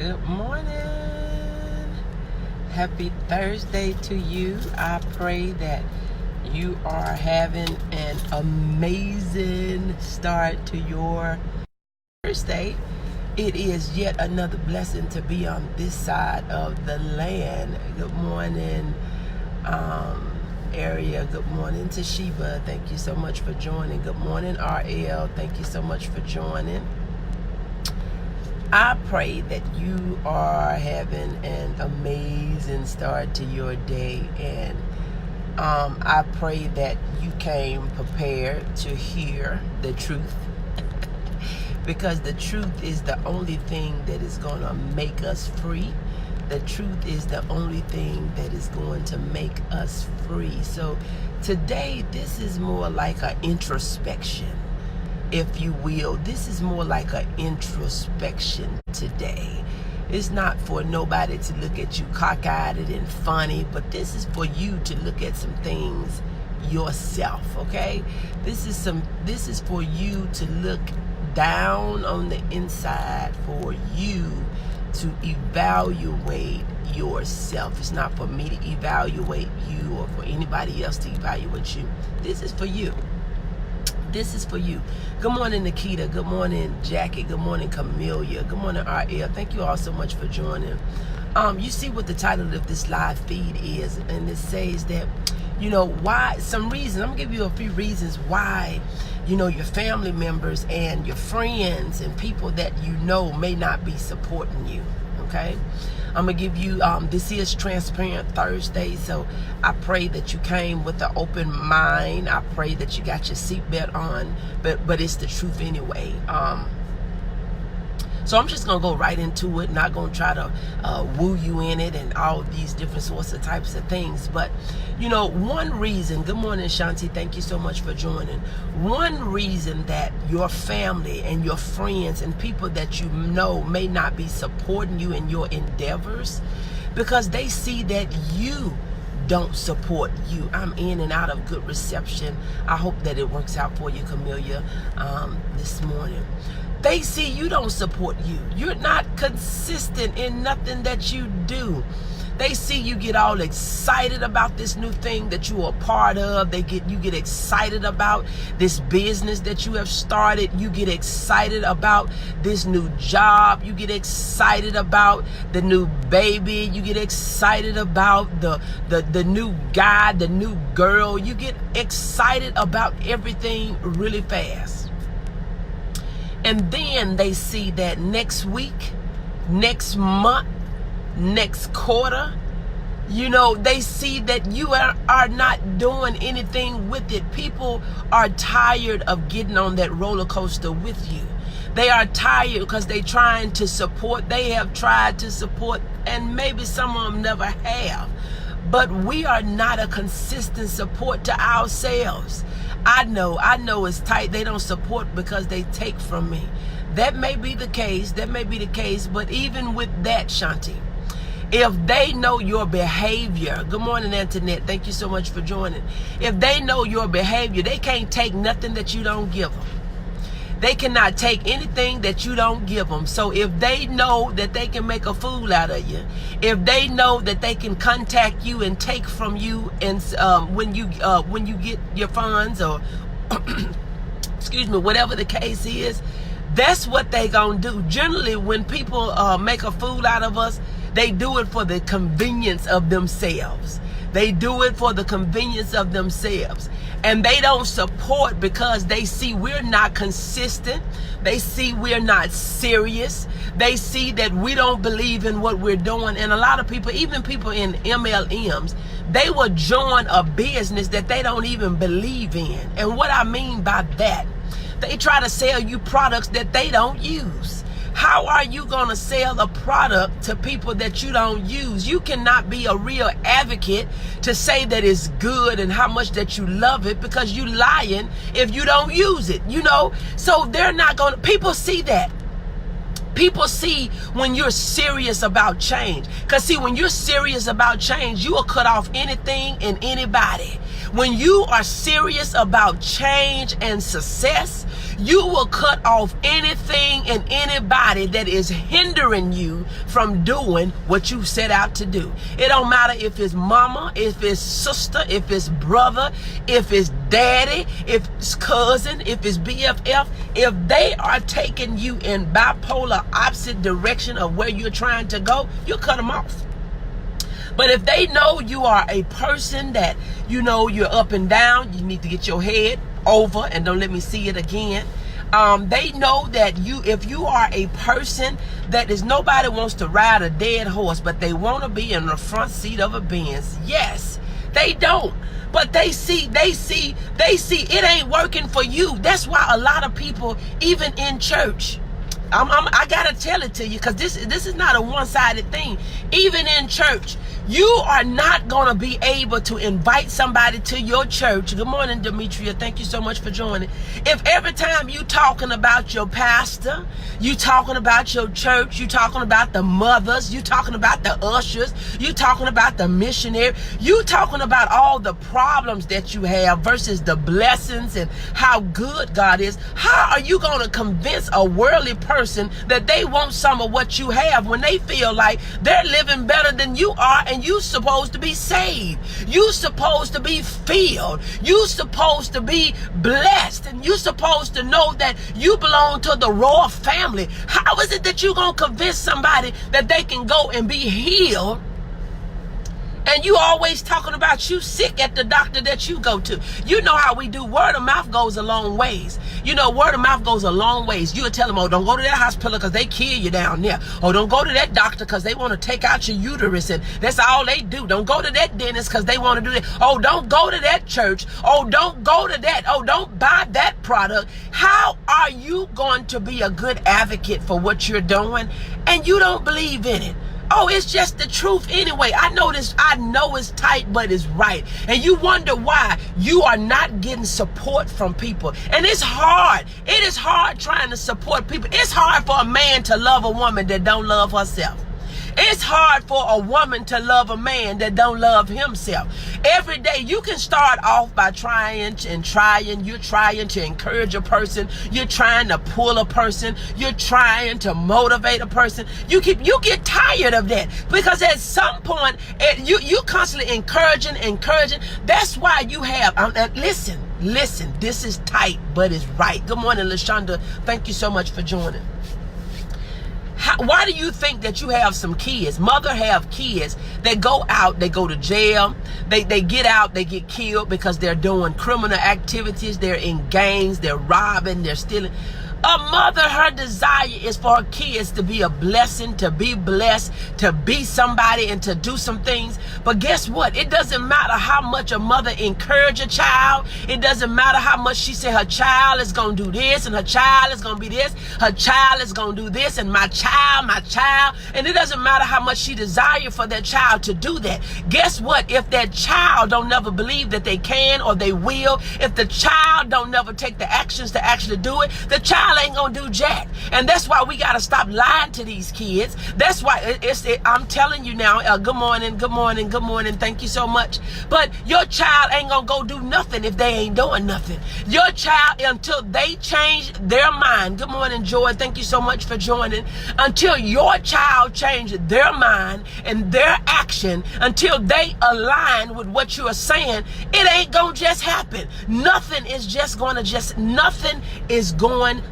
Good morning. Happy Thursday to you. I pray that you are having an amazing start to your Thursday. It is yet another blessing to be on this side of the land. Good morning, Area. Good morning, Toshiba. Thank you so much for joining. Good morning, RL. Thank you so much for joining. I pray that you are having an amazing start to your day, and I pray that you came prepared to hear the truth because the truth is the only thing that is going to make us free. The truth is the only thing that is going to make us free. So today, this is more like an introspection, if you will. This is more like an introspection today. It's not for nobody to look at you cockeyed and funny, but this is for you to look at some things yourself, okay? This is for you to look down on the inside, for you to evaluate yourself. It's not for me to evaluate you or for anybody else to evaluate you. This is for you. This is for you. Good morning, Nikita. Good morning, Jackie. Good morning, Camelia. Good morning, RL. Thank you all so much for joining. You see what the title of this live feed is, and it says that, why, some reason, I'm going to give you a few reasons why, your family members and your friends and people that may not be supporting you, okay? I'm going to give you, this is Transparent Thursday, so I pray that you came with an open mind. I pray that you got your seatbelt on, but it's the truth anyway. So I'm just going to go right into it, not going to try to woo you in it and all these different sorts of types of things. But, one reason, good morning, Shanti, thank you so much for joining. One reason that your family and your friends and people that you know may not be supporting you in your endeavors because they see that you don't support you. I'm in and out of good reception. I hope that it works out for you, Camelia, this morning. They see you don't support you. You're not consistent in nothing that you do. They see you get all excited about this new thing that you are a part of. You get excited about this business that you have started. You get excited about this new job. You get excited about the new baby. You get excited about the new guy, the new girl. You get excited about everything really fast. And then they see that next week, next month, next quarter, they see that you are not doing anything with it. People are tired of getting on that roller coaster with you. They are tired because they're trying to support. They have tried to support, and maybe some of them never have. But we are not a consistent support to ourselves. I know it's tight. They don't support because they take from me. That may be the case. But even with that, Shanti, if they know your behavior, good morning, Antoinette. Thank you so much for joining. If they know your behavior, they can't take nothing that you don't give them. They cannot take anything that you don't give them. So if they know that they can make a fool out of you, if they know that they can contact you and take from you, and when you get your funds or excuse me, whatever the case is, that's what they gonna do. Generally, when people make a fool out of us, they do it for the convenience of themselves. They do it for the convenience of themselves. And they don't support because they see we're not consistent. They see we're not serious. They see that we don't believe in what we're doing. And a lot of people, even people in MLMs, they will join a business that they don't even believe in. And what I mean by that, they try to sell you products that they don't use. How are you going to sell a product to people that you don't use? You cannot be a real advocate to say that it's good and how much that you love it because you lying if you don't use it, So they're not going to, people see that. People see when you're serious about change. Because see, when you're serious about change, you will cut off anything and anybody. When you are serious about change and success, you will cut off anything and anybody that is hindering you from doing what you set out to do. It don't matter if it's mama, if it's sister, if it's brother, if it's daddy, if it's cousin, if it's BFF. If they are taking you in bipolar opposite direction of where you're trying to go, you cut them off. But if they know you are a person that, you know, you're up and down, you need to get your head over and don't let me see it again. They know that if you are a person that is, nobody wants to ride a dead horse, but they want to be in the front seat of a Benz. Yes, they don't. But they see it ain't working for you. That's why a lot of people, even in church, I gotta tell it to you, because this is not a one-sided thing. Even in church, you are not gonna be able to invite somebody to your church. Good morning, Demetria. Thank you so much for joining. If every time you talking about your pastor, you talking about your church, you talking about the mothers, you talking about the ushers, you talking about the missionary, you talking about all the problems that you have versus the blessings and how good God is, how are you gonna convince a worldly person that they want some of what you have when they feel like they're living better than you are, and you supposed to be saved, you supposed to be filled, you supposed to be blessed, and you supposed to know that you belong to the royal family? How is it that you gonna convince somebody that they can go and be healed, and you always talking about you sick at the doctor that you go to? You know how we do. Word of mouth goes a long ways. You know, word of mouth goes a long ways. You'll tell them, oh, don't go to that hospital because they kill you down there. Oh, don't go to that doctor because they want to take out your uterus and that's all they do. Don't go to that dentist because they want to do that. Oh, don't go to that church. Oh, don't go to that. Oh, don't buy that product. How are you going to be a good advocate for what you're doing and you don't believe in it? Oh, it's just the truth anyway. I know it's tight, but it's right. And you wonder why you are not getting support from people. And it's hard. It is hard trying to support people. It's hard for a man to love a woman that don't love herself. It's hard for a woman to love a man that don't love himself. Every day you can start off by trying. You're trying to encourage a person. You're trying to pull a person. You're trying to motivate a person. You get tired of that because at some point you constantly encouraging. That's why you have, listen, this is tight, but it's right. Good morning, LaShonda. Thank you so much for joining. Why do you think that you have some kids? Mother have kids that go out, they go to jail, they get out, they get killed because they're doing criminal activities, they're in gangs, they're robbing, they're stealing. A mother, her desire is for her kids to be a blessing, to be blessed, to be somebody and to do some things. But guess what? It doesn't matter how much a mother encourage a child. It doesn't matter how much she said her child is going to do this and her child is going to be this. Her child is going to do this and my child. And it doesn't matter how much she desire for that child to do that. Guess what? If that child don't never believe that they can or they will, if the child don't never take the actions to actually do it, the child ain't gonna do jack. And that's why we gotta stop lying to these kids. That's why I'm telling you now, good morning. Thank you so much. But your child ain't gonna go do nothing if they ain't doing nothing. Your child, until they change their mind. Good morning, Joy. Thank you so much for joining. Until your child change their mind and their action, until they align with what you are saying, it ain't gonna just happen. Nothing is going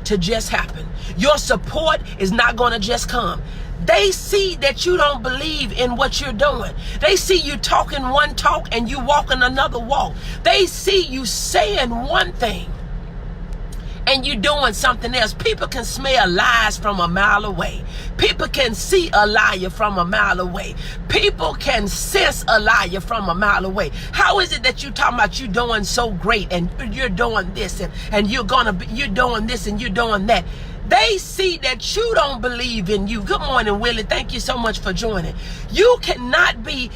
to just happen. Your support is not going to just come. They see that you don't believe in what you're doing. They see you talking one talk and you walking another walk. They see you saying one thing and you doing something else. People can smell lies from a mile away. People can see a liar from a mile away. People can sense a liar from a mile away. How is it that you talking about you doing so great and you're doing this and you're doing this and you're doing that? They see that you don't believe in you. Good morning, Willie. Thank you so much for joining. You cannot be,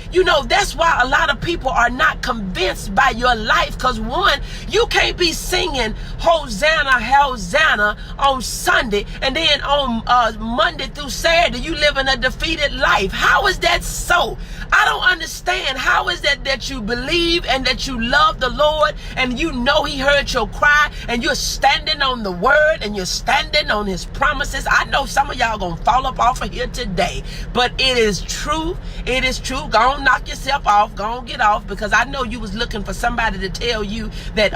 that's why a lot of people are not convinced by your life. Because one, you can't be singing Hosanna, Hosanna on Sunday, and then on Monday through Saturday, you living a defeated life. How is that so? I don't understand. How is that you believe and that you love the Lord and you know he heard your cry and you're standing on the word and you're standing on his promises? I know some of y'all gonna fall up off of here today, but it is true. It is true. Go on, knock yourself off. Go on, get off, because I know you was looking for somebody to tell you that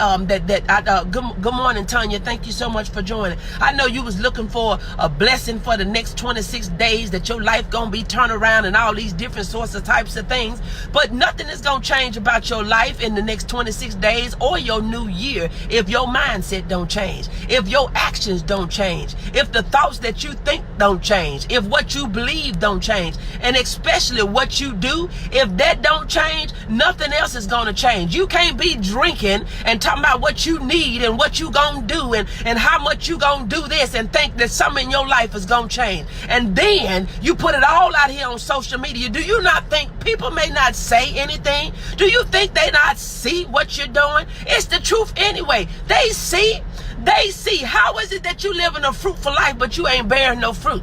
good morning, Tanya. Thank you so much for joining. I know you was looking for a blessing for the next 26 days, that your life gonna be turned around and all these different sorts of types of things, but nothing is gonna change about your life in the next 26 days or your new year if your mindset don't change, if your actions don't change, if the thoughts that you think don't change, if what you believe don't change, and especially what you do. If that don't change, nothing else is gonna change. You can't be drinking and talking about what you need and what you gonna do and how much you gonna do this and think that something in your life is gonna change, and then you put it all out here on social media. Do you not think people may not say anything? Do you think they not see what you're doing? It's the truth anyway. They see. How is it that you live in a fruitful life but you ain't bearing no fruit?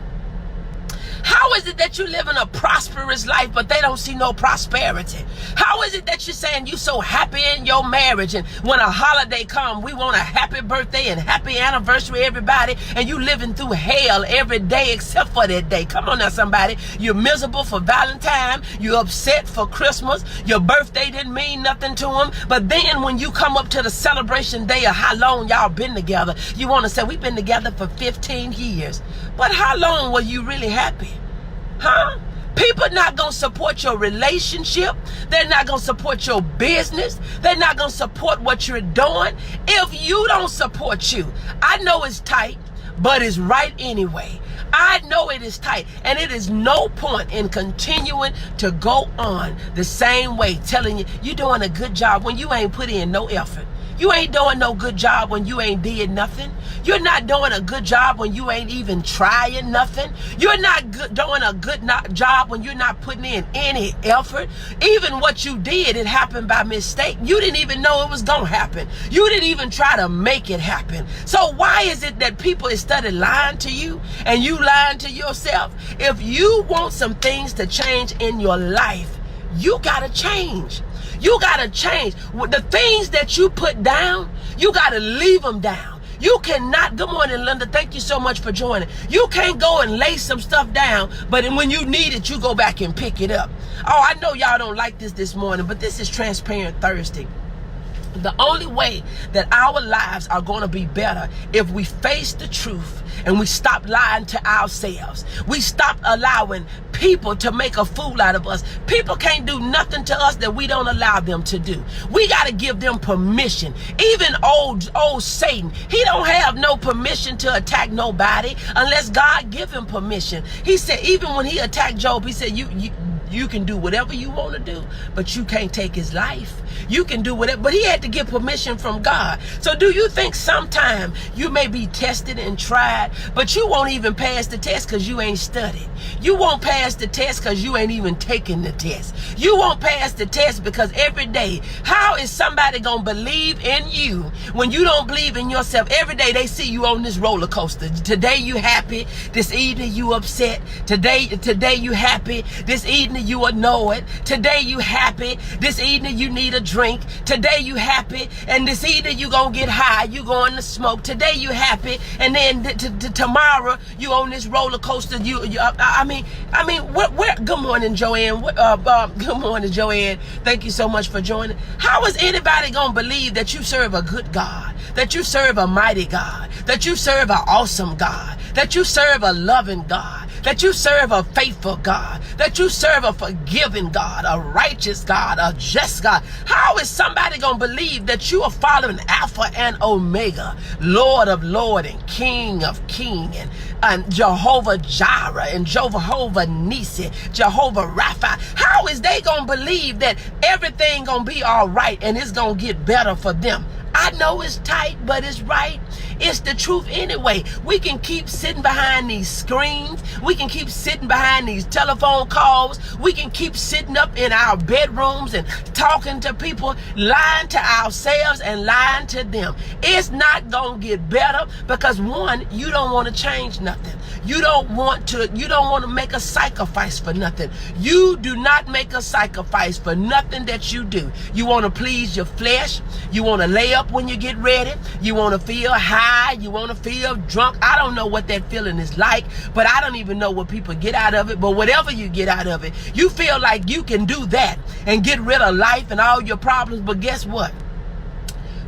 How is it that you live in a prosperous life but they don't see no prosperity? How is it that you're saying you so happy in your marriage, and when a holiday come, we want a happy birthday and happy anniversary, everybody, and you living through hell every day except for that day? Come on now, somebody. You're miserable for Valentine. You're upset for Christmas. Your birthday didn't mean nothing to them. But then when you come up to the celebration day of how long y'all been together, you want to say, we've been together for 15 years. But how long were you really happy? Huh? People not going to support your relationship. They're not going to support your business. They're not going to support what you're doing if you don't support you. I know it's tight, but it's right anyway. I know it is tight, and it is no point in continuing to go on the same way, telling you you're doing a good job when you ain't put in no effort. You ain't doing no good job when you ain't did nothing. You're not doing a good job when you ain't even trying nothing. You're not doing a good job when you're not putting in any effort. Even what you did, it happened by mistake. You didn't even know it was going to happen. You didn't even try to make it happen. So why is it that people instead of lying to you and you lying to yourself? If you want some things to change in your life, you got to change. You got to change. The things that you put down, you got to leave them down. You cannot, good morning, Linda. Thank you so much for joining. You can't go and lay some stuff down, but when you need it, you go back and pick it up. Oh, I know y'all don't like this morning, but this is Transparent Thursday. The only way that our lives are going to be better if we face the truth and we stop lying to ourselves. We stop allowing people to make a fool out of us. People can't do nothing to us that we don't allow them to do. We got to give them permission. Even old Satan, he don't have no permission to attack nobody unless God give him permission. He said, even when he attacked Job, he said, you can do whatever you want to do, but you can't take his life. You can do whatever, but he had to get permission from God. So do you think sometime you may be tested and tried, but you won't even pass the test because you ain't studied? You won't pass the test because you ain't even taken the test. You won't pass the test because every day, how is somebody going to believe in you when you don't believe in yourself? Every day they see you on this roller coaster. Today you happy, this evening you upset. Today you happy, this evening you annoyed. Today you happy, this evening you need a drink. Today you happy, and this evening you gonna get high, you going to smoke. Today you happy, and then tomorrow you on this roller coaster. I mean, where? Good morning, Joanne. Good morning, Joanne. Thank you so much for joining. How is anybody gonna believe that you serve a good God, that you serve a mighty God, that you serve an awesome God, that you serve a loving God, that you serve a faithful God, that you serve a forgiving God, a righteous God, a just God? How is somebody going to believe that you are following Alpha and Omega, Lord of Lord and King of King, and Jehovah Jireh and Jehovah Nisi, Jehovah Rapha? How is they going to believe that everything going to be all right and it's going to get better for them? I know it's tight, but it's right. It's the truth anyway. We can keep sitting behind these screens. We can keep sitting behind these telephone calls. We can keep sitting up in our bedrooms and talking to people, lying to ourselves and lying to them. It's not going to get better because, one, you don't want to change nothing. You don't want to make a sacrifice for nothing. You do not make a sacrifice for nothing that you do. You want to please your flesh. You want to lay up when you get ready. You want to feel high. You want to feel drunk. I don't know what that feeling is like, but I don't even know what people get out of it. But whatever you get out of it, you feel like you can do that and get rid of life and all your problems. But guess what?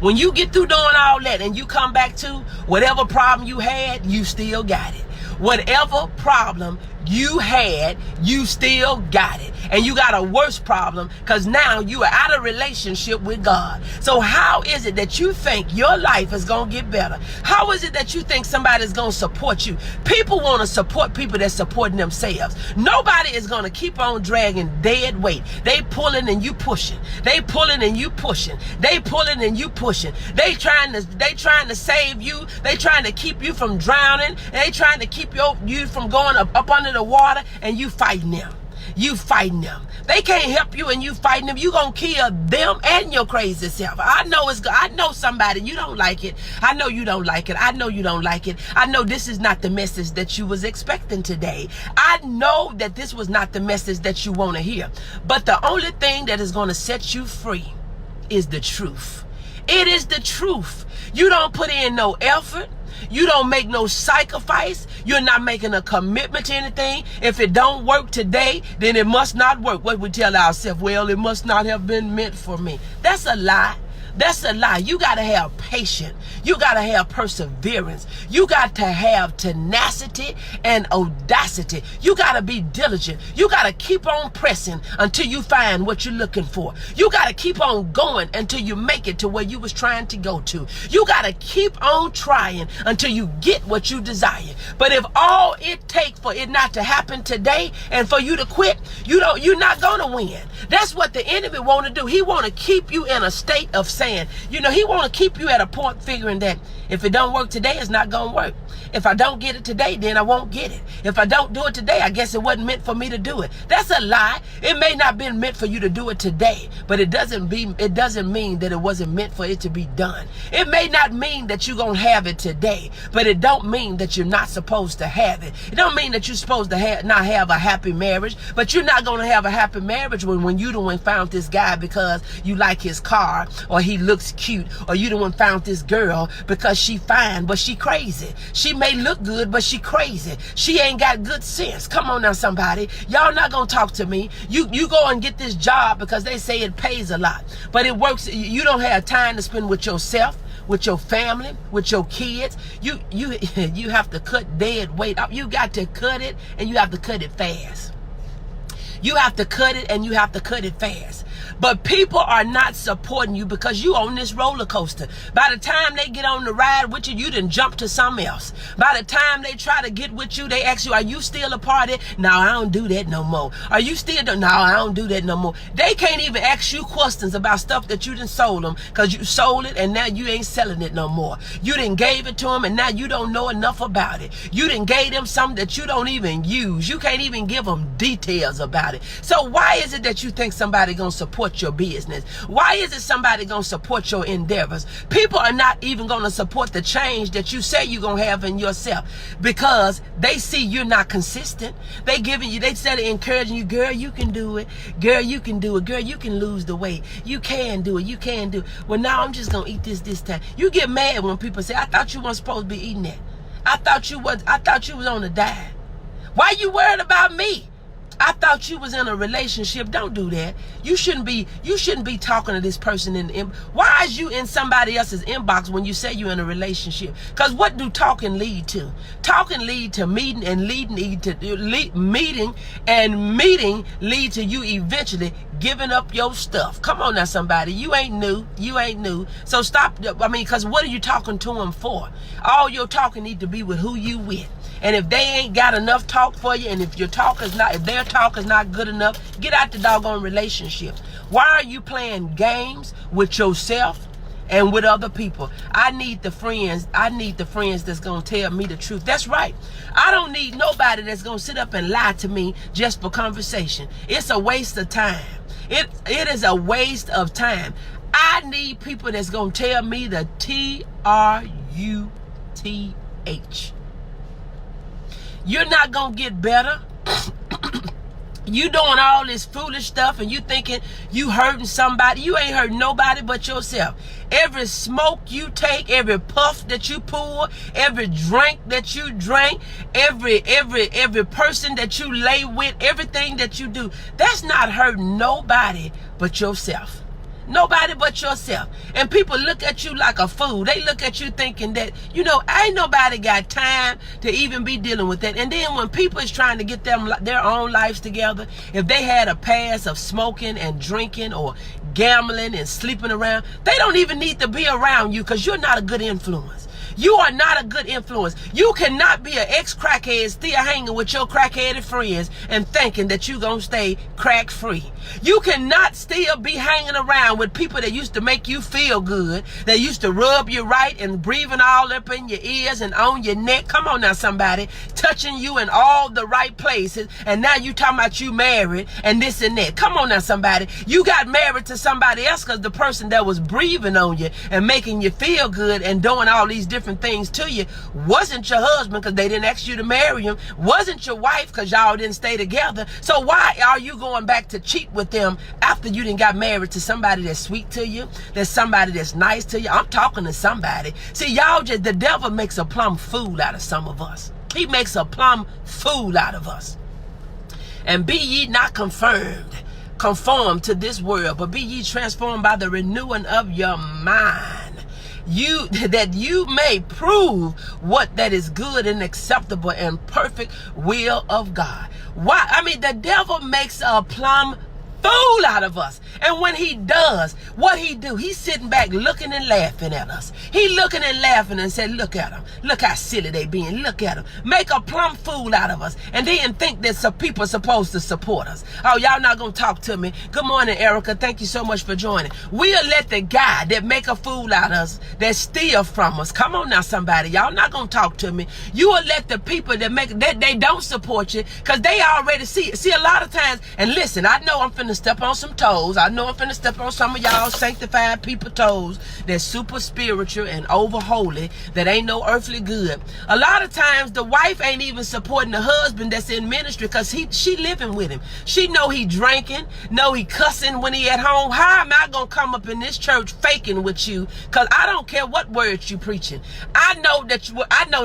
When you get through doing all that and you come back to whatever problem you had, you still got it. Whatever problem you had, you still got it. And you got a worse problem because now you are out of relationship with God. So how is it that you think your life is going to get better? How is it that you think somebody's going to support you? People want to support people that's supporting themselves. Nobody is going to keep on dragging dead weight. They pulling and you pushing. They pulling and you pushing. They pulling and you pushing. They trying to save you. They trying to keep you from drowning. And they trying to keep you from going up under the water, and you fighting them. You fighting them. They can't help you and you fighting them. You gonna kill them and your crazy self. I know somebody, you don't like it. I know you don't like it. I know you don't like it. I know this is not the message that you was expecting today. I know that this was not the message that you want to hear. But the only thing that is going to set you free is the truth. It is the truth. You don't put in no effort. You don't make no sacrifice. You're not making a commitment to anything. If it don't work today, then it must not work. What we tell ourselves, well, it must not have been meant for me. That's a lie. That's a lie. You got to have patience. You got to have perseverance. You got to have tenacity and audacity. You got to be diligent. You got to keep on pressing until you find what you're looking for. You got to keep on going until you make it to where you was trying to go to. You got to keep on trying until you get what you desire. But if all it takes for it not to happen today and for you to quit, you're not going to win. That's what the enemy want to do. He want to keep you in a state of saying, he want to keep you at a point figuring that if it don't work today, it's not going to work. If I don't get it today, then I won't get it. If I don't do it today, I guess it wasn't meant for me to do it. That's a lie. It may not have been meant for you to do it today, but it doesn't mean that it wasn't meant for it to be done. It may not mean that you're going to have it today, but it don't mean that you're not supposed to have it. It don't mean that you're supposed to not have a happy marriage, but you're not going to have a happy marriage when you the one found this guy because you like his car or he looks cute, or you the one found this girl because she fine but she crazy. She may look good but she crazy. She ain't got good sense. Come on now, somebody. Y'all not gonna talk to me. You go and get this job because they say it pays a lot, but it works. You don't have time to spend with yourself, with your family, with your kids. You have to cut dead weight. You got to cut it, and you have to cut it fast. You have to cut it, and you have to cut it fast. But people are not supporting you because you on this roller coaster. By the time they get on the ride with you, you done jump to something else. By the time they try to get with you, they ask you, are you still a part of it? No, I don't do that no more. Are you still? No, I don't do that no more. They can't even ask you questions about stuff that you done sold them because you sold it and now you ain't selling it no more. You done gave it to them and now you don't know enough about it. You done gave them something that you don't even use. You can't even give them details about it. So why is it that you think somebody gonna support your business? Why is it somebody gonna support your endeavors? People are not even gonna support the change that you say you're gonna have in yourself because they see you're not consistent. They instead of encouraging you, girl, you can do it. Girl, you can do it. Girl, you can lose the weight. You can do it. You can do it. Well, now I'm just gonna eat this time. You get mad when people say, I thought you weren't supposed to be eating that. I thought you was on a diet. Why you worried about me? I thought you was in a relationship. Don't do that. You shouldn't be talking to this person why is you in somebody else's inbox when you say you're in a relationship? Because what do talking lead to? Talking lead to meeting, and meeting lead to you eventually giving up your stuff. Come on now, somebody. You ain't new. So stop. Because what are you talking to them for? All your talking need to be with who you with. And if they ain't got enough talk for you, and if their talk is not good enough, get out the doggone relationship. Why are you playing games with yourself and with other people. I need the friends that's going to tell me the truth. That's right. I don't need nobody that's going to sit up and lie to me just for conversation. It's a waste of time. It is a waste of time. I need people that's going to tell me the truth. You're not going to get better. You doing all this foolish stuff and you thinking you hurting somebody. You ain't hurting nobody but yourself. Every smoke you take, every puff that you pull, every drink that you drink, every person that you lay with, everything that you do, that's not hurting nobody but yourself. Nobody but yourself. And people look at you like a fool. They look at you thinking that, ain't nobody got time to even be dealing with that. And then when people is trying to get their own lives together, if they had a past of smoking and drinking or gambling and sleeping around, they don't even need to be around you because you're not a good influence. You are not a good influence. You cannot be an ex-crackhead still hanging with your crackheaded friends and thinking that you're going to stay crack-free. You cannot still be hanging around with people that used to make you feel good, that used to rub you right and breathing all up in your ears and on your neck. Come on now, somebody. Touching you in all the right places. And now you talking about you married and this and that. Come on now, somebody. You got married to somebody else because the person that was breathing on you and making you feel good and doing all these different things to you wasn't your husband because they didn't ask you to marry him, wasn't your wife because y'all didn't stay together. So why are you going back to cheat with them after you didn't got married to somebody that's sweet to you, that's somebody that's nice to you? I'm talking to somebody. See, the devil makes a plum fool out of some of us. He makes a plum fool out of us. And be ye not conformed to this world, but be ye transformed by the renewing of your mind. That you may prove what that is good and acceptable and perfect will of God. Why? I mean, the devil makes a plum fool out of us. And when he does, what he do? He's sitting back looking and laughing at us. He looking and laughing and said, look at them. Look how silly they being. Look at them. Make a plum fool out of us. And then think that some people are supposed to support us. Oh, y'all not going to talk to me. Good morning, Erica. Thank you so much for joining. We'll let the guy that make a fool out of us, that steal from us. Come on now, somebody. Y'all not going to talk to me. You will let the people that they don't support you because they already see a lot of times. And listen, I know I'm finna step on some toes. I know I'm finna step on some of y'all sanctified people toes that's super spiritual and over holy, that ain't no earthly good. A lot of times the wife ain't even supporting the husband that's in ministry because she living with him. She know he drinking, know he cussing when he at home. How am I gonna come up in this church faking with you? Because I don't care what words you preaching. I know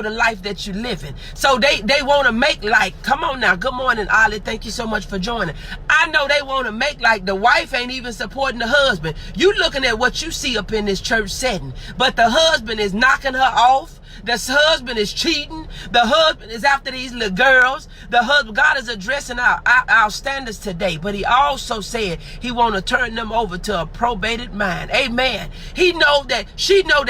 the life that you living. So they want to make like, come on now. Good morning, Ollie. Thank you so much for joining. I know they want to make like the wife ain't even supporting the husband. You looking at what you see up in this church setting, but the husband is knocking her off. The husband is cheating. The husband is after these little girls. The husband, God is addressing our standards today, but he also said he want to turn them over to a probated mind. Amen. She know that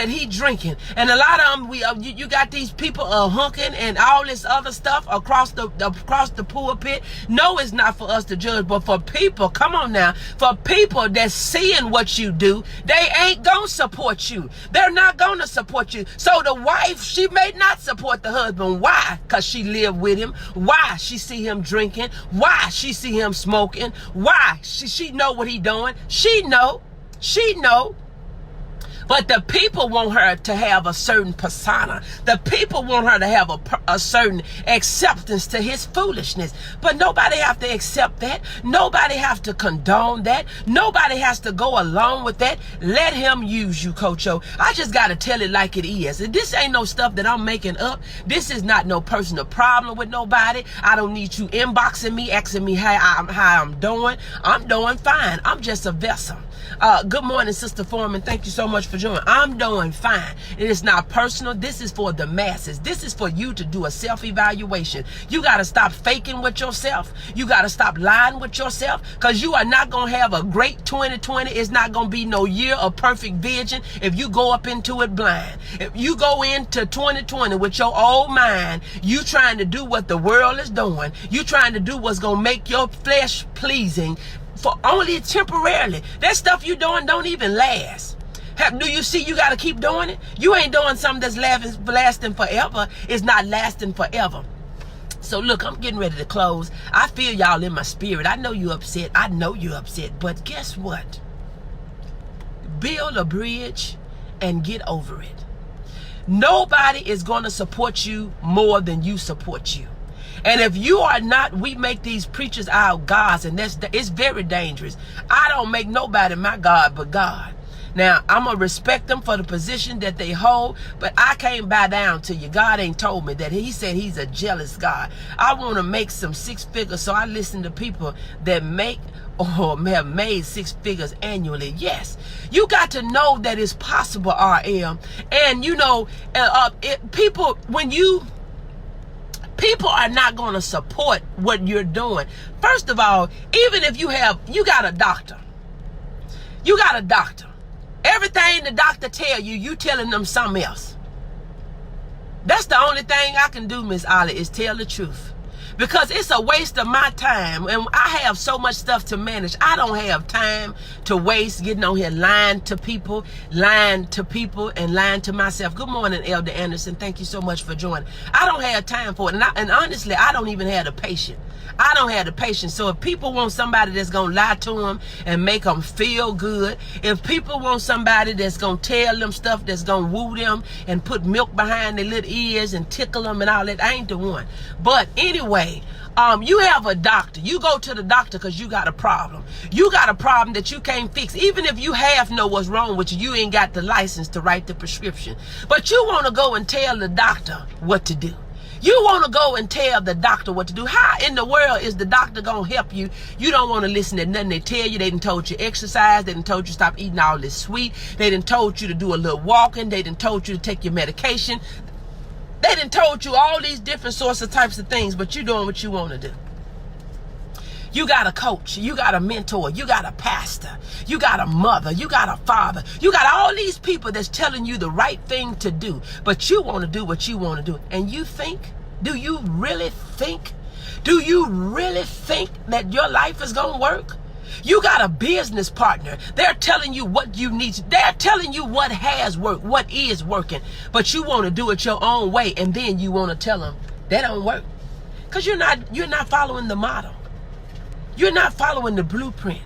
he drinking, and a lot of them, you got these people hunking and all this other stuff across the pulpit. No, it's not for us to judge, but for people, come on now, for people that's seeing what you do, they ain't gonna support you. They're not gonna support you. So the wife, she may not support the husband. Why? Because she live with him. Why? She see him drinking. Why? She see him smoking. Why? She know what he doing. She know. But the people want her to have a certain persona. The people want her to have a certain acceptance to his foolishness. But nobody have to accept that. Nobody have to condone that. Nobody has to go along with that. Let him use you, Coach O. I just got to tell it like it is. And this ain't no stuff that I'm making up. This is not no personal problem with nobody. I don't need you inboxing me, asking me how I'm doing. I'm doing fine. I'm just a vessel. Good morning, Sister Foreman. Thank you so much for joining. I'm doing fine. It is not personal. This is for the masses. This is for you to do a self-evaluation. You got to stop faking with yourself. You got to stop lying with yourself, because you are not going to have a great 2020. It's not going to be no year of perfect vision if you go up into it blind. If you go into 2020 with your old mind, you trying to do what the world is doing. You trying to do what's going to make your flesh pleasing for only temporarily. That stuff you doing don't even last. Do you see you got to keep doing it? You ain't doing something that's lasting forever. It's not lasting forever. So look, I'm getting ready to close. I feel y'all in my spirit. I know you're upset. I know you're upset. But guess what? Build a bridge and get over it. Nobody is going to support you more than you support you. And if you are not, we make these preachers our gods, and it's very dangerous. I don't make nobody my God but God. Now, I'm going to respect them for the position that they hold, but I can't bow down to you. God ain't told me that. He said he's a jealous God. I want to make some six figures, so I listen to people that make or have made six figures annually. Yes, you got to know that it's possible, RM. And, you know, people are not going to support what you're doing. First of all, even if you got a doctor. You got a doctor. Everything the doctor tell you, you telling them something else. That's the only thing I can do, Miss Ollie, is tell the truth. Because it's a waste of my time. And I have so much stuff to manage. I don't have time to waste getting on here lying to people, and lying to myself. Good morning, Elder Anderson. Thank you so much for joining. I don't have time for it. And honestly, I don't even have the patience. I don't have the patience. So if people want somebody that's going to lie to them and make them feel good, if people want somebody that's going to tell them stuff that's going to woo them and put milk behind their little ears and tickle them and all that, I ain't the one. But anyway, you have a doctor. You go to the doctor because you got a problem. You got a problem that you can't fix. Even if you know what's wrong with you, you ain't got the license to write the prescription. But you want to go and tell the doctor what to do. You want to go and tell the doctor what to do. How in the world is the doctor going to help you? You don't want to listen to nothing they tell you. They done told you exercise. They done told you stop eating all this sweet. They done told you to do a little walking. They done told you to take your medication. They done told you all these different sorts of types of things, but you doing what you want to do. You got a coach, you got a mentor, you got a pastor, you got a mother, you got a father, you got all these people that's telling you the right thing to do, but you want to do what you want to do. And you think, do you really think that your life is going to work? You got a business partner. They're telling you what you need to. They're telling you what has worked, what is working, but you want to do it your own way, and then you want to tell them that don't work because you're not following the model. You're not following the blueprint.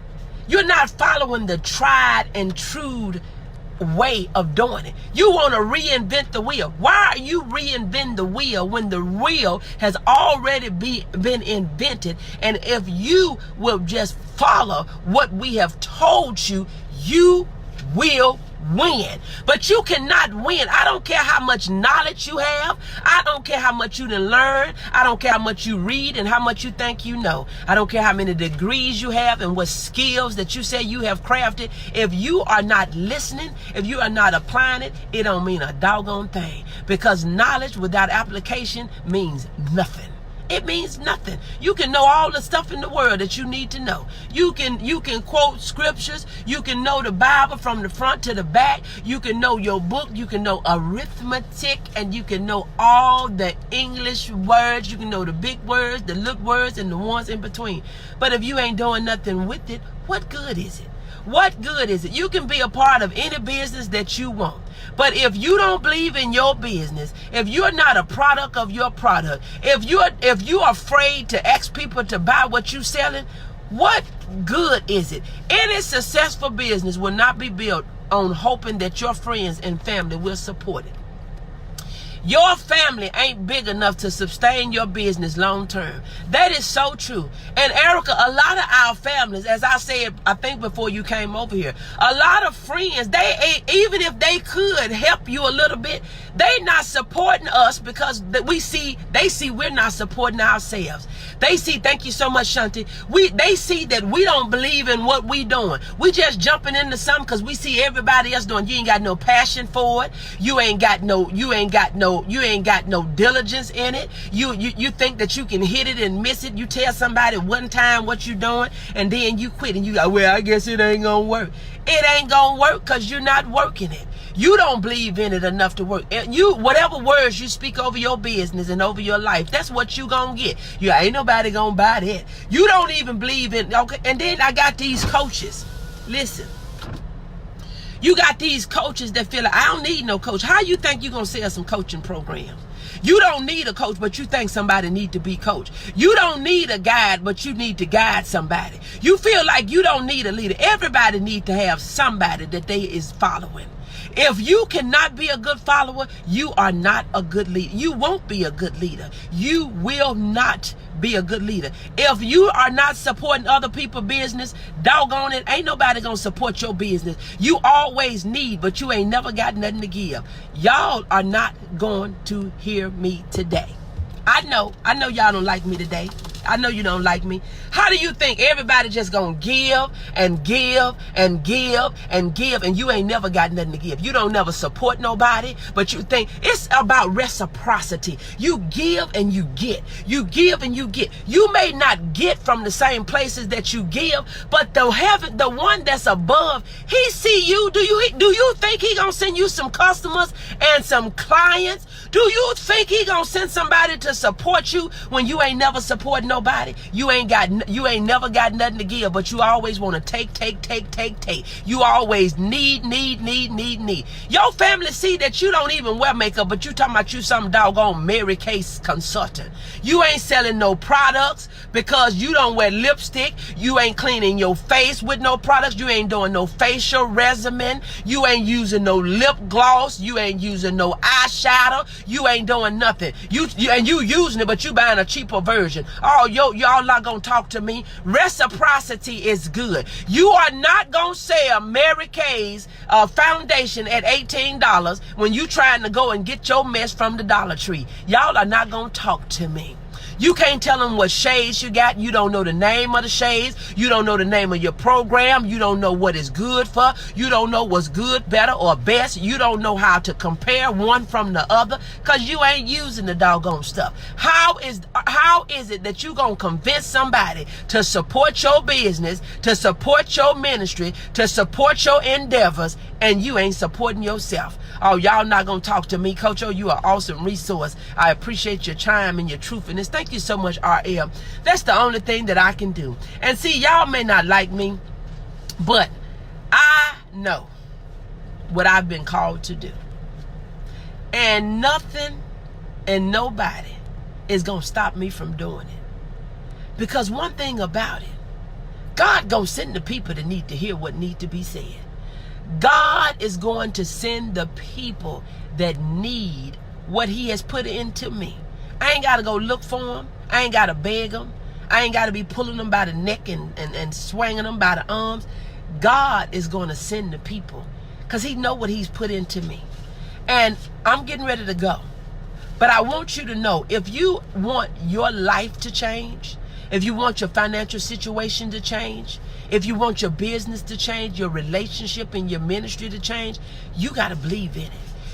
You're not following the tried and true way of doing it. You want to reinvent the wheel. Why are you reinventing the wheel when the wheel has already been invented? And if you will just follow what we have told you, you will win. But you cannot win. I don't care how much knowledge you have. I don't care how much you done learn. I don't care how much you read and how much you think you know. I don't care how many degrees you have and what skills that you say you have crafted. If you are not listening, if you are not applying it, it don't mean a doggone thing. Because knowledge without application means nothing. It means nothing. You can know all the stuff in the world that you need to know. You can quote scriptures. You can know the Bible from the front to the back. You can know your book. You can know arithmetic, and you can know all the English words. You can know the big words, the little words, and the ones in between. But if you ain't doing nothing with it, what good is it? What good is it? You can be a part of any business that you want. But if you don't believe in your business, if you're not a product of your product, if you're afraid to ask people to buy what you're selling, what good is it? Any successful business will not be built on hoping that your friends and family will support it. Your family ain't big enough to sustain your business long term. That is so true. And Erica, a lot of our families, as I said, I think before you came over here, a lot of friends, they even if they could help you a little bit, they not supporting us because they see we're not supporting ourselves. They see, thank you so much, Shanti. They see that we don't believe in what we doing. We just jumping into something because we see everybody else doing. You ain't got no passion for it. You ain't got no diligence in it. You think that you can hit it and miss it. You tell somebody one time what you doing and then you quit and you go, well, I guess it ain't gonna work. It ain't gonna work because you're not working it. You don't believe in it enough to work. Whatever words you speak over your business and over your life, that's what you gonna get. You ain't nobody gonna buy that. You don't even believe in, okay. And then I got these coaches. Listen, You got these coaches that feel like, I don't need no coach. How you think you're going to sell some coaching programs? You don't need a coach, but you think somebody need to be coached. You don't need a guide, but you need to guide somebody. You feel like you don't need a leader. Everybody need to have somebody that they is following. If you cannot be a good follower, you are not a good leader. You won't be a good leader. You will not be a good leader. If you are not supporting other people's business, doggone it, ain't nobody gonna support your business. You always need, but you ain't never got nothing to give. Y'all are not going to hear me today. I know y'all don't like me today. I know you don't like me. How do you think everybody just gonna give and give and give and give, and you ain't never got nothing to give? You don't never support nobody, but you think it's about reciprocity. You give and you get. You give and you get. You may not get from the same places that you give, but the one that's above, he see you. Do you think he gonna send you some customers and some clients? Do you think he gonna send somebody to support you when you ain't never support nobody? You ain't never got nothing to give, but you always want to take. You always need. Your family see that you don't even wear makeup, but you talking about you some doggone Mary Kay consultant. You ain't selling no products because you don't wear lipstick. You ain't cleaning your face with no products. You ain't doing no facial regimen. You ain't using no lip gloss. You ain't using no eyeshadow. You ain't doing nothing. You using it, but you buying a cheaper version. Oh, y'all not gonna talk to me. Reciprocity is good. You are not gonna sell Mary Kay's foundation at $18 when you trying to go and get your mess from the Dollar Tree. Y'all are not gonna talk to me. You can't tell them what shades you got. You don't know the name of the shades. You don't know the name of your program. You don't know what is good for. You don't know what's good, better, or best. You don't know how to compare one from the other because you ain't using the doggone stuff. How is it that you gonna convince somebody to support your business, to support your ministry, to support your endeavors, and you ain't supporting yourself? Oh, y'all not gonna talk to me, Coach O. You are an awesome resource. I appreciate your time and your truthfulness. Thank you so much, RM. That's the only thing that I can do. And see, y'all may not like me, but I know what I've been called to do. And nothing and nobody is gonna stop me from doing it. Because one thing about it, God gonna send the people that need to hear what need to be said. God is going to send the people that need what he has put into me. I ain't got to go look for them. I ain't got to beg them. I ain't got to be pulling them by the neck and swinging them by the arms. God is going to send the people because he know what he's put into me. And I'm getting ready to go. But I want you to know, if you want your life to change, if you want your financial situation to change, if you want your business to change, your relationship and your ministry to change, you got to believe in it.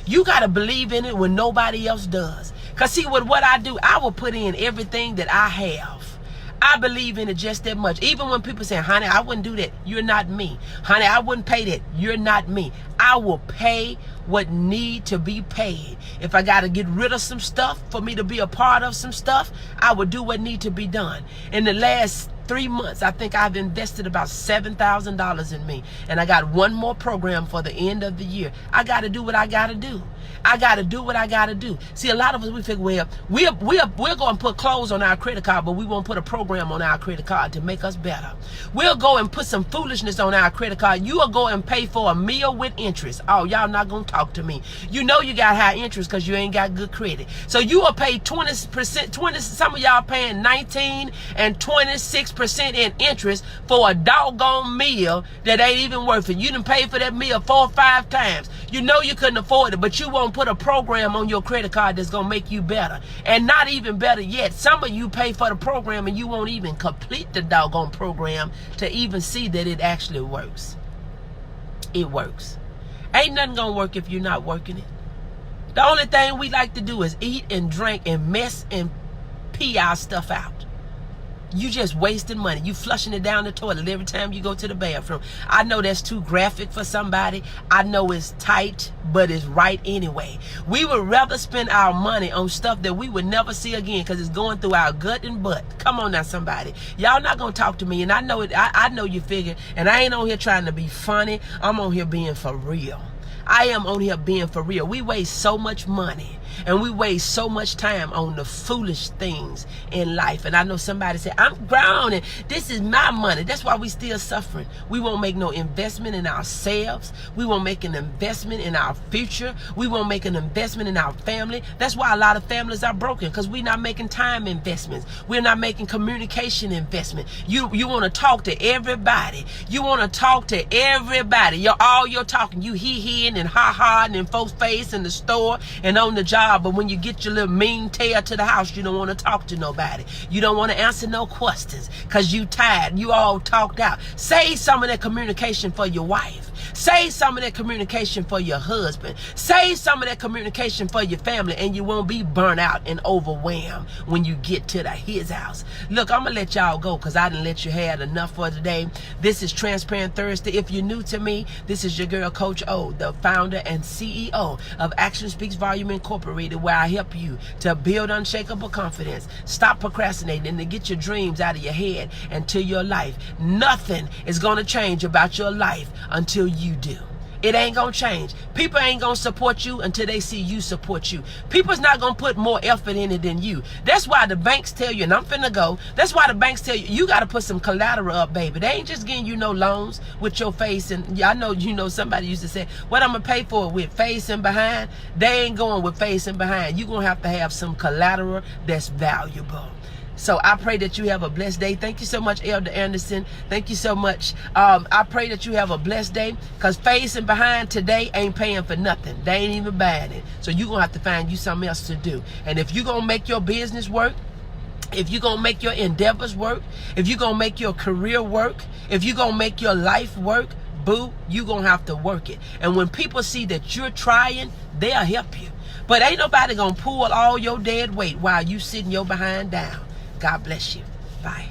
You got to believe in it when nobody else does. Because see, with what I do, I will put in everything that I have. I believe in it just that much. Even when people say, honey, I wouldn't do that. You're not me. Honey, I wouldn't pay that. You're not me. I will pay what need to be paid. If I got to get rid of some stuff for me to be a part of some stuff, I will do what need to be done. In the last 3 months, I think I've invested about $7,000 in me. And I got one more program for the end of the year. I got to do what I got to do. I got to do what I got to do. See, a lot of us, we figure, well, we'll go and put clothes on our credit card, but we won't put a program on our credit card to make us better. We'll go and put some foolishness on our credit card. You will go and pay for a meal with interest. Oh, y'all not going to talk to me. You know you got high interest because you ain't got good credit. So you will pay 20%, some of y'all paying 19 and 26% in interest for a doggone meal that ain't even worth it. You done paid for that meal 4 or 5 times. You know you couldn't afford it, but you won't put a program on your credit card that's going to make you better. And not even better yet, some of you pay for the program and you won't even complete the doggone program to even see that it actually works. It works. Ain't nothing going to work if you're not working it. The only thing we like to do is eat and drink and mess and pee our stuff out. You just wasting money. You flushing it down the toilet every time you go to the bathroom. I know that's too graphic for somebody. I know it's tight, but it's right anyway. We would rather spend our money on stuff that we would never see again because it's going through our gut and butt. Come on now, somebody. Y'all not going to talk to me, and I know it. I know you figure, and I ain't on here trying to be funny. I'm on here being for real. I am on here being for real. We waste so much money and we waste so much time on the foolish things in life. And I know somebody said, I'm grown and this is my money. That's why we still suffering. We won't make no investment in ourselves. We won't make an investment in our future. We won't make an investment in our family. That's why a lot of families are broken, because we're not making time investments. We're not making communication investment. You want to talk to everybody. You want to talk to everybody. All you're talking, you he-heing and ha-ha-ing in folks' face in the store and on the job. But when you get your little mean tail to the house, you don't want to talk to nobody. You don't want to answer no questions because you tired. You all talked out. Say some of that communication for your wife. Say some of that communication for your husband. Say some of that communication for your family, and you won't be burnt out and overwhelmed when you get to his house. Look, I'm going to let y'all go because I didn't let you have enough for today. This is Transparent Thursday. If you're new to me, this is your girl, Coach O, the founder and CEO of Action Speaks Volume Incorporated, where I help you to build unshakable confidence, stop procrastinating, and to get your dreams out of your head and to your life. Nothing is going to change about your life until you do. It ain't gonna change. People ain't gonna support you until they see you support you. People's not gonna put more effort in it than you. That's why the banks tell you, and I'm finna go, that's why the banks tell you, you gotta put some collateral up, baby. They ain't just getting you no loans with your face. And I know, somebody used to say, what I'm gonna pay for it with, face and behind? They ain't going with face and behind. You're gonna have some collateral that's valuable. So I pray that you have a blessed day. Thank you so much, Elder Anderson. Thank you so much. I pray that you have a blessed day, because face and behind today ain't paying for nothing. They ain't even buying it. So you're going to have to find you something else to do. And if you're going to make your business work, if you're going to make your endeavors work, if you're going to make your career work, if you're going to make your life work, boo, you're going to have to work it. And when people see that you're trying, they'll help you. But ain't nobody going to pull all your dead weight while you sitting your behind down. God bless you. Bye.